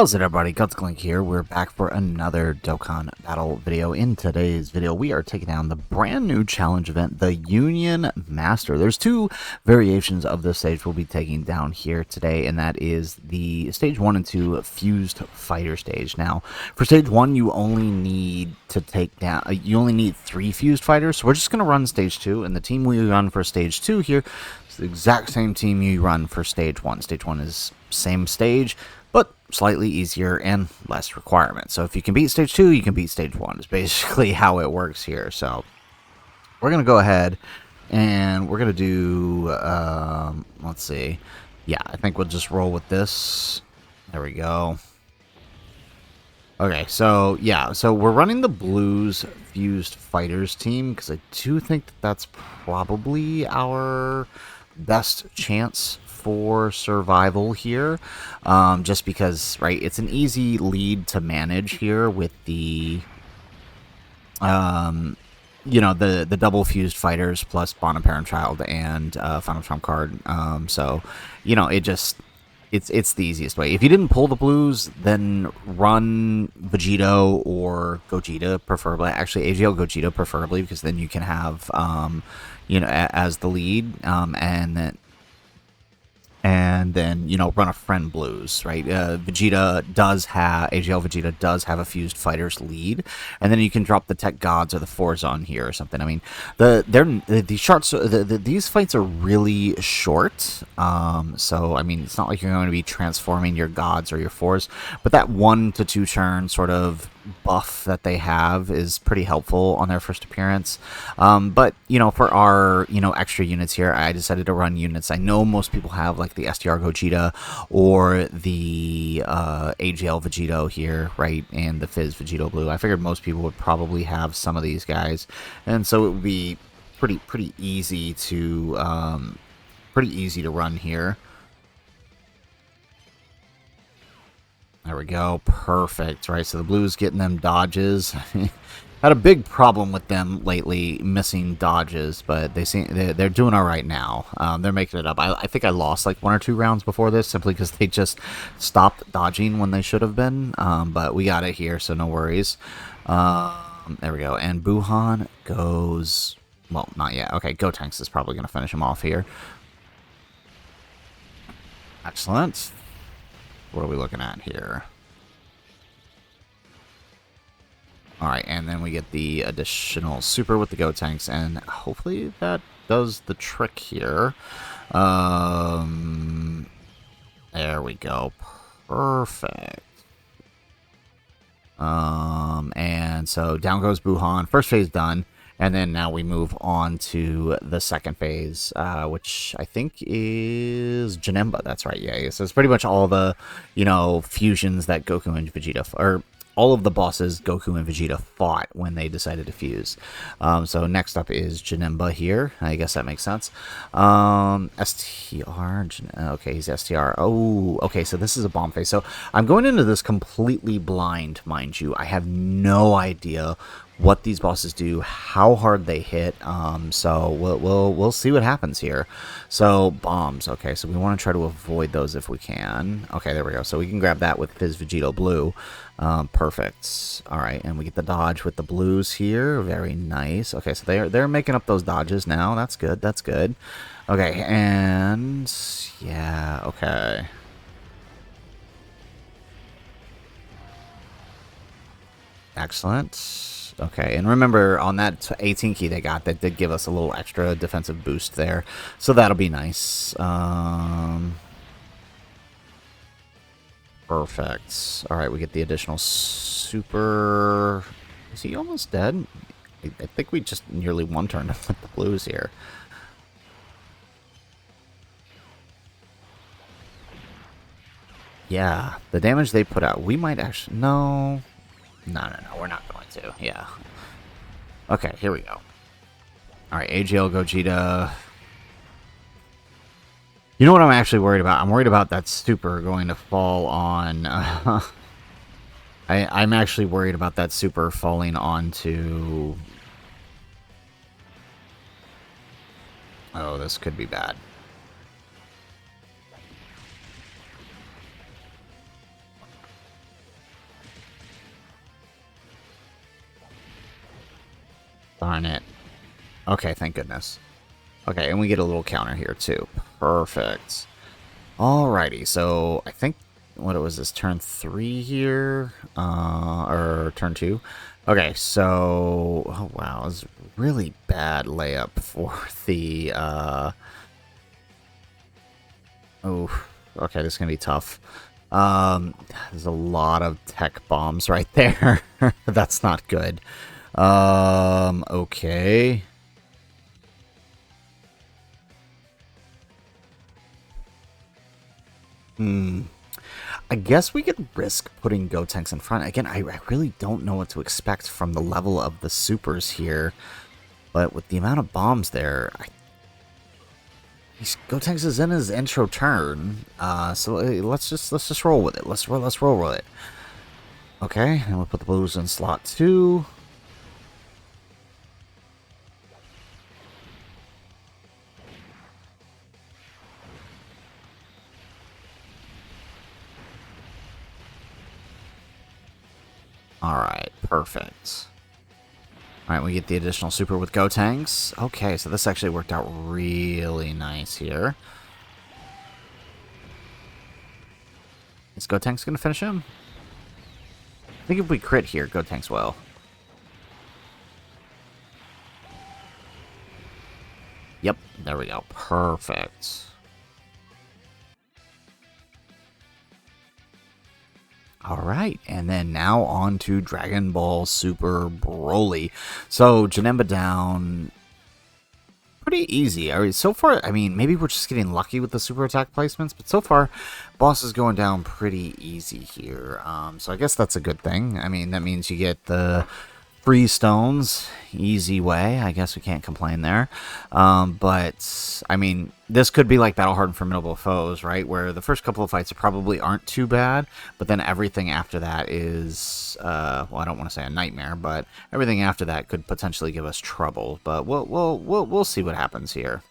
How's it, everybody? Gutsglink here. We're back for another Dokkan Battle video. In today's video, we are taking down the brand new challenge event, the Union Master. There's two variations of this stage we'll be taking down here today, and that is the stage 1 and 2 fused fighter stage. Now, for stage 1, you only need to take down, you only need 3 fused fighters, so we're just going to run stage 2, and the team we run for stage 2 here is the exact same team you run for stage 1. Stage 1 is same stage, but slightly easier and less requirements. So if you can beat stage 2, you can beat stage 1 is basically how it works here. So we're going to go ahead and we're going to do, let's see. Yeah, I think we'll just roll with this. There we go. Okay, so yeah, so we're running the Blues Fused Fighters team because I do think that that's probably our best chance for survival here, just because, right, it's an easy lead to manage here with the you know, the double fused fighters plus Bond Parent Child and Final Trump card. So you know, it's the easiest way. If you didn't pull the blues, then run Vegito or Gogeta, preferably. Actually, AGL Gogeta preferably, because then you can have you know, as the lead, and then, you know, run a friend blues, right? Vegeta does have, AGL Vegeta does have a fused fighters lead, and then you can drop the Tech Gods or the Forza on here or something. I mean, these fights are really short, so I mean, it's not like you're going to be transforming your Gods or your Fours, but that 1 to 2 turn sort of buff that they have is pretty helpful on their first appearance. But you know, for our, you know, extra units here, I decided to run units I know most people have, like the STR Gogeta or the AGL Vegito here, right, and the Fizz Vegito Blue. I figured most people would probably have some of these guys, and so it would be pretty easy to run here. There we go. Perfect. Right, so the Blues getting them dodges. Had a big problem with them lately, missing dodges, but they're doing all right now. They're making it up. I think I lost like 1 or 2 rounds before this simply because they just stopped dodging when they should have been. But we got it here, so no worries. There we go. And Buhan goes... Well, not yet. Okay, Gotenks is probably going to finish him off here. Excellent. What are we looking at here? Alright, and then we get the additional super with the Gotenks, and hopefully that does the trick here. There we go. Perfect. And so down goes Buhan. First phase done. And then now we move on to the second phase, which I think is Janemba. That's right, yeah. So it's pretty much all the, you know, fusions that Goku and Vegeta, or all of the bosses Goku and Vegeta fought when they decided to fuse. So next up is Janemba here. I guess that makes sense. STR. Okay, he's STR. Oh, okay, so this is a bomb phase. So I'm going into this completely blind, mind you. I have no idea what these bosses do, how hard they hit, so we'll see what happens here. So bombs, okay, so we want to try to avoid those if we can. Okay, there we go. So we can grab that with Fizz Vegito Blue. Perfect. All right, and we get the dodge with the blues here. Very nice. Okay, so they're making up those dodges now. That's good. That's good. Okay, and yeah, okay. Excellent. Okay, and remember, on that 18 key they got, that did give us a little extra defensive boost there, so that'll be nice. Perfect. Alright, we get the additional super... Is he almost dead? I think we just nearly one-turned him with the blues here. Yeah, the damage they put out, we might actually... No, we're not going to. Yeah. Okay, here we go. Alright, AGL Gogeta. You know what I'm actually worried about? I'm worried about that super going to fall on... I'm actually worried about that super falling onto... Oh, this could be bad. Darn it. Okay, thank goodness. Okay, and we get a little counter here, too. Perfect. Alrighty, so I think, what was this, turn 3 here? Or turn 2? Okay, so, oh wow, it was really bad layup for the, oh, okay, this is gonna be tough. There's a lot of tech bombs right there. That's not good. Okay. I guess we could risk putting Gotenks in front. Again, I really don't know what to expect from the level of the supers here. But with the amount of bombs there, Gotenks is in his intro turn. So let's just roll with it. Let's roll with it. Okay, and we'll put the blues in slot 2. Alright, perfect. Alright, we get the additional super with Gotenks. Okay, so this actually worked out really nice here. Is Gotenks going to finish him? I think if we crit here, Gotenks will. Yep, there we go. Perfect. Alright, and then now on to Dragon Ball Super Broly. So, Janemba down. Pretty easy. So far, I mean, maybe we're just getting lucky with the super attack placements, but so far, boss is going down pretty easy here. So I guess that's a good thing. I mean, that means you get the free stones, easy way. I guess we can't complain there. But, I mean, this could be like Battle Hardened Formidable Foes, right? Where the first couple of fights probably aren't too bad, but then everything after that is, well, I don't want to say a nightmare, but everything after that could potentially give us trouble. But we'll see what happens here.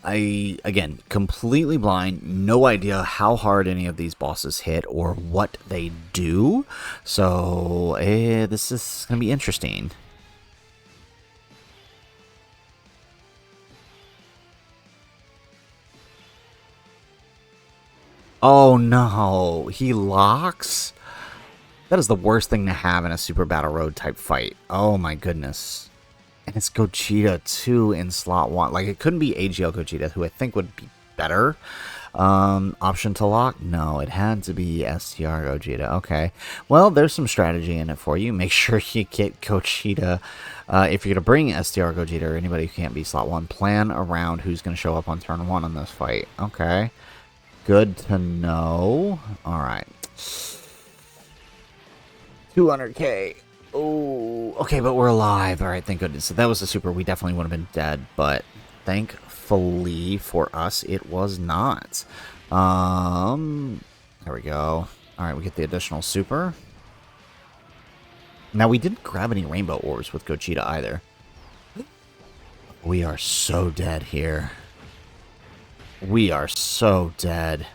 Again, completely blind, no idea how hard any of these bosses hit or what they do. So, this is going to be interesting. Oh no, he locks? That is the worst thing to have in a Super Battle Road type fight. Oh my goodness. And it's Gogeta, too, in slot 1. Like, it couldn't be AGL Gogeta, who I think would be better. Option to lock? No, it had to be STR Gogeta. Okay. Well, there's some strategy in it for you. Make sure you get Gogeta. If you're going to bring STR Gogeta or anybody who can't be slot 1, plan around who's going to show up on turn 1 on this fight. Okay. Good to know. Alright. 200k. Oh, okay, but we're alive. All right, thank goodness. So that was a super. We definitely would have been dead, but thankfully for us, it was not. There we go. All right, we get the additional super. Now, we didn't grab any rainbow orbs with Gogeta either. We are so dead here. We are so dead.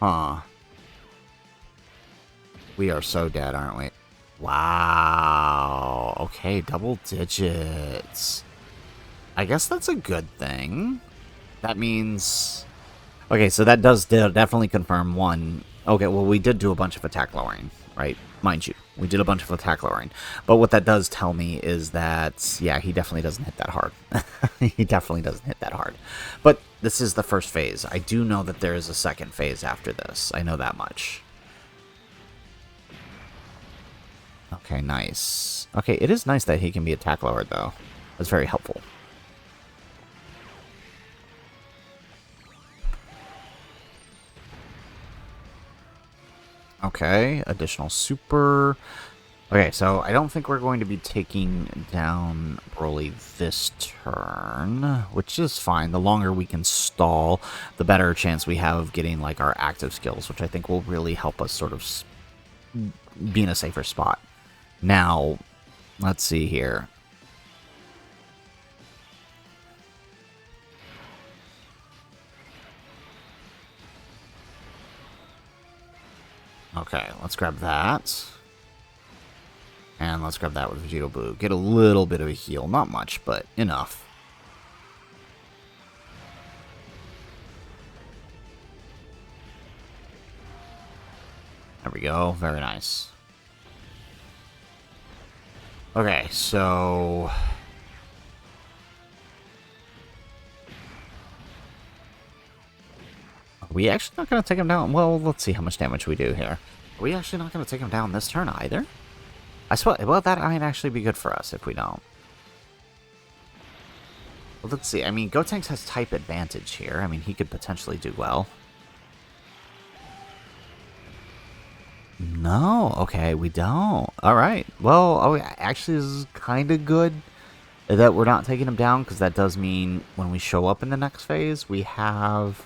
Huh. We are so dead, aren't we? Wow. Okay, double digits. I guess that's a good thing. That means... Okay, so that does definitely confirm one. Okay, well, we did do a bunch of attack lowering, right? Mind you, we did a bunch of attack lowering. But what that does tell me is that, yeah, he definitely doesn't hit that hard. He definitely doesn't hit that hard. But this is the first phase. I do know that there is a second phase after this. I know that much. Okay, nice. Okay, it is nice that he can be attack lowered, though. That's very helpful. Okay, additional super. Okay, so I don't think we're going to be taking down Broly this turn, which is fine. The longer we can stall, the better chance we have of getting, like, our active skills, which I think will really help us sort of be in a safer spot. Now, let's see here. Okay, let's grab that. And let's grab that with Vegito Blue. Get a little bit of a heal. Not much, but enough. There we go. Very nice. Okay, so... Are we actually not going to take him down? Well, let's see how much damage we do here. Are we actually not going to take him down this turn either? I suppose, well, that might actually be good for us if we don't. Well, let's see. I mean, Gotenks has type advantage here. I mean, he could potentially do well. No, okay, we don't. All right. Well, oh, actually, this is kind of good that we're not taking him down, because that does mean when we show up in the next phase, we have...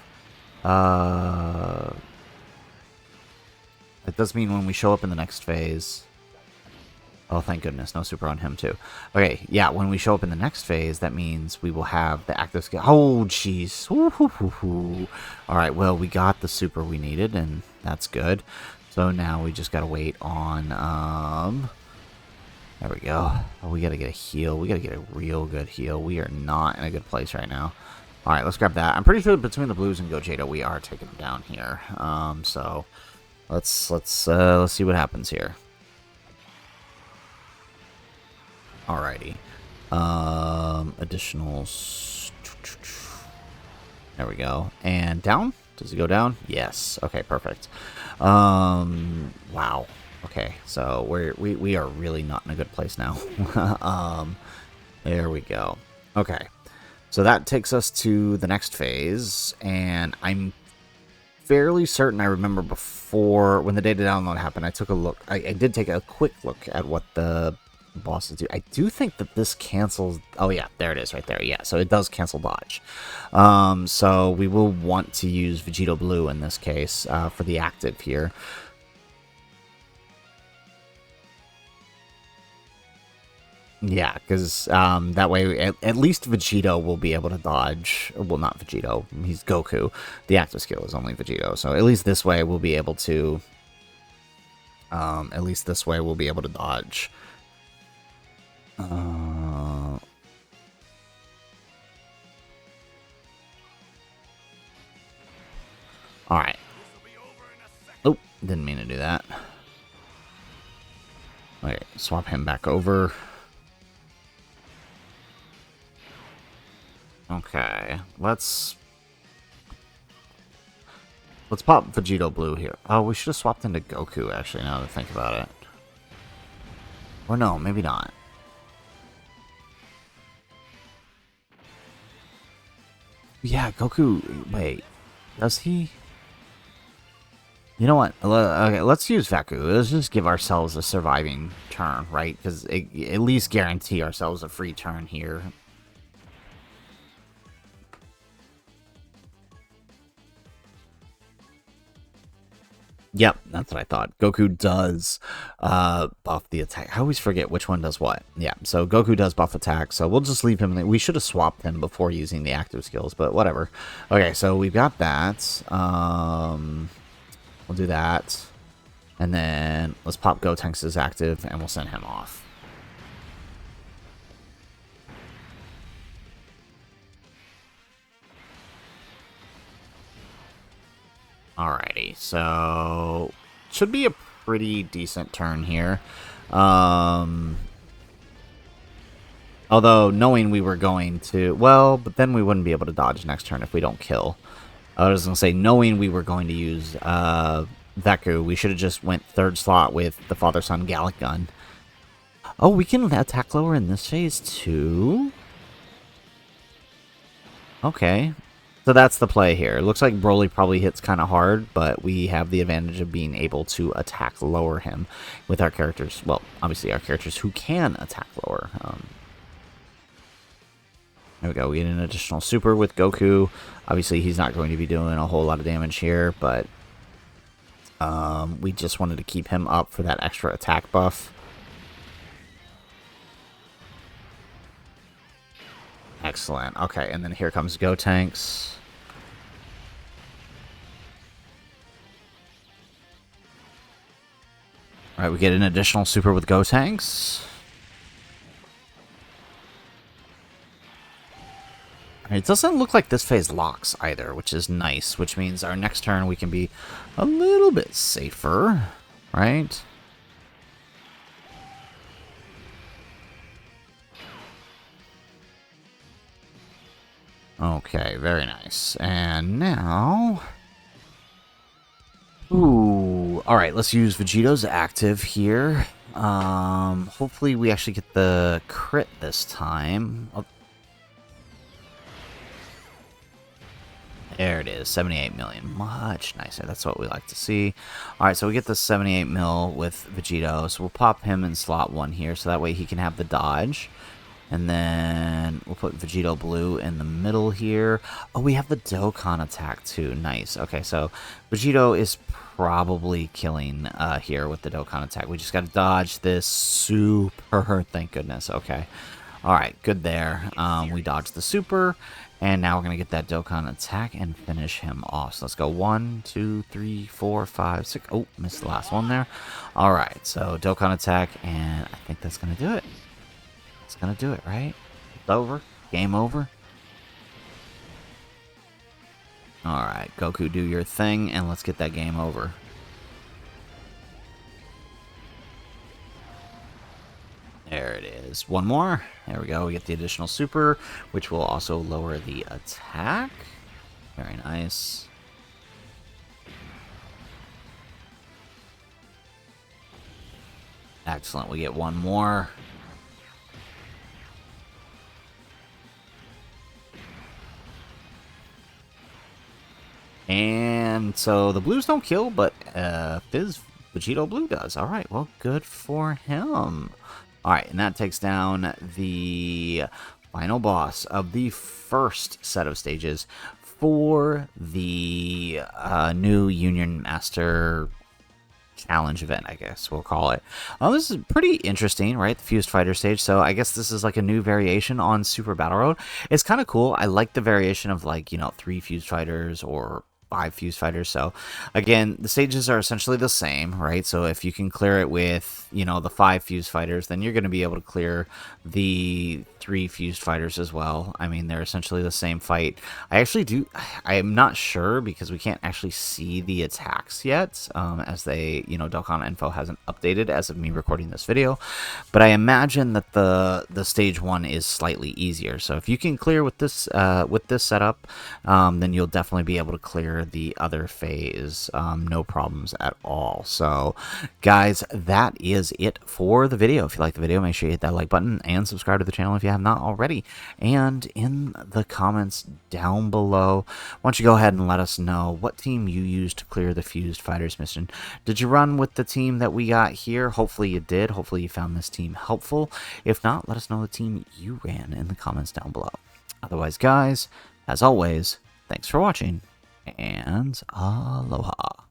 It does mean when we show up in the next phase... Oh, thank goodness. No super on him, too. Okay, yeah, when we show up in the next phase, that means we will have the active skill. Oh, jeez. Alright, well, we got the super we needed, and that's good. So now we just gotta wait on, There we go. Oh, we gotta get a heal. We gotta get a real good heal. We are not in a good place right now. Alright, let's grab that. I'm pretty sure between the blues and Gogeta, we are taking them down here. So, let's see what happens here. Alrighty. Additionals. There we go. And down? Does it go down? Yes. Okay, perfect. Wow. Okay, so we are really not in a good place now. There we go. Okay. So that takes us to the next phase, and I'm fairly certain I remember before, when the data download happened, I took a look. I did take a quick look at what the bosses do. I do think that this cancels... Oh, yeah, there it is right there. Yeah, so it does cancel dodge. So we will want to use Vegito Blue in this case for the active here. Yeah, because that way at least Vegito will be able to dodge. Well, not Vegito. He's Goku. The active skill is only Vegito. So at least this way we'll be able to... dodge. Alright. Oh, didn't mean to do that. Wait, swap him back over. Okay, let's pop Vegito Blue here. Oh, we should have swapped into Goku, actually, now that I think about it. Or no, maybe not. Yeah, Goku... Wait, does he... You know what? Okay, let's use Vaku. Let's just give ourselves a surviving turn, right? Because at least guarantee ourselves a free turn here. Yep, that's what I thought. Goku does buff the attack. I always forget which one does what. Yeah, so Goku does buff attack, so we'll just leave him. We should have swapped him before using the active skills, but whatever. Okay, so we've got that. We'll do that. And then let's pop Gotenks' active, and we'll send him off. Alrighty, so should be a pretty decent turn here. Although, knowing we were going to... Well, but then we wouldn't be able to dodge next turn if we don't kill. I was going to say, knowing we were going to use Deku, we should have just went third slot with the Father-Son Gallic Gun. Oh, we can attack lower in this phase too? Okay. So that's the play here. It looks like Broly probably hits kind of hard, but we have the advantage of being able to attack lower him with our characters. Well, obviously our characters who can attack lower. There we go. We get an additional super with Goku. Obviously, he's not going to be doing a whole lot of damage here, but we just wanted to keep him up for that extra attack buff. Excellent. Okay, and then here comes Gotenks. Alright, we get an additional super with Gotenks. It doesn't look like this phase locks either, which is nice, which means our next turn we can be a little bit safer, right? Okay, very nice. And now... Ooh, alright, let's use Vegito's active here. Hopefully we actually get the crit this time. Oh, there it is, 78 million. Much nicer. That's what we like to see. Alright, so we get the 78 mil with Vegito. So we'll pop him in slot 1 here, so that way he can have the dodge. And then we'll put Vegito Blue in the middle here. Oh, we have the Dokkan attack too. Nice. Okay, so Vegito is probably killing here with the Dokkan attack. We just got to dodge this super. Thank goodness. Okay. All right, good there. We dodged the super. And now we're going to get that Dokkan attack and finish him off. So let's go 1, 2, 3, 4, 5, 6. Oh, missed the last one there. All right, so Dokkan attack, and I think that's going to do it. It's gonna do it, right? It's over. Game over. Alright, Goku, do your thing, and let's get that game over. There it is. One more. There we go. We get the additional super, which will also lower the attack. Very nice. Excellent. We get one more. And so the blues don't kill, but Fizz Vegito Blue does. All right, well, good for him. All right, and that takes down the final boss of the first set of stages for the new Union Master challenge event, I guess we'll call it. This is pretty interesting, right? The Fused Fighter stage. So I guess this is like a new variation on Super Battle Road. It's kind of cool. I like the variation of, like, you know, 3 Fused Fighters or 5 Fused Fighters. So again, the stages are essentially the same, right? So if you can clear it with, you know, the 5 Fused Fighters, then you're going to be able to clear the 3 Fused Fighters as well. I mean, they're essentially the same fight. I am not sure because we can't actually see the attacks yet, as they, you know, Dokkan Info hasn't updated as of me recording this video. But I imagine that the stage 1 is slightly easier. So if you can clear with this setup, then you'll definitely be able to clear the other phase, no problems at all. So guys, that is it for the video. If you like the video, make sure you hit that like button and subscribe to the channel if you have not already. And in the comments down below, why don't you go ahead and let us know what team you used to clear the Fused Fighters mission. Did you run with the team that we got here? Hopefully you did. Hopefully you found this team helpful. If not, let us know the team you ran in the comments down below. Otherwise, guys, as always, thanks for watching, and aloha.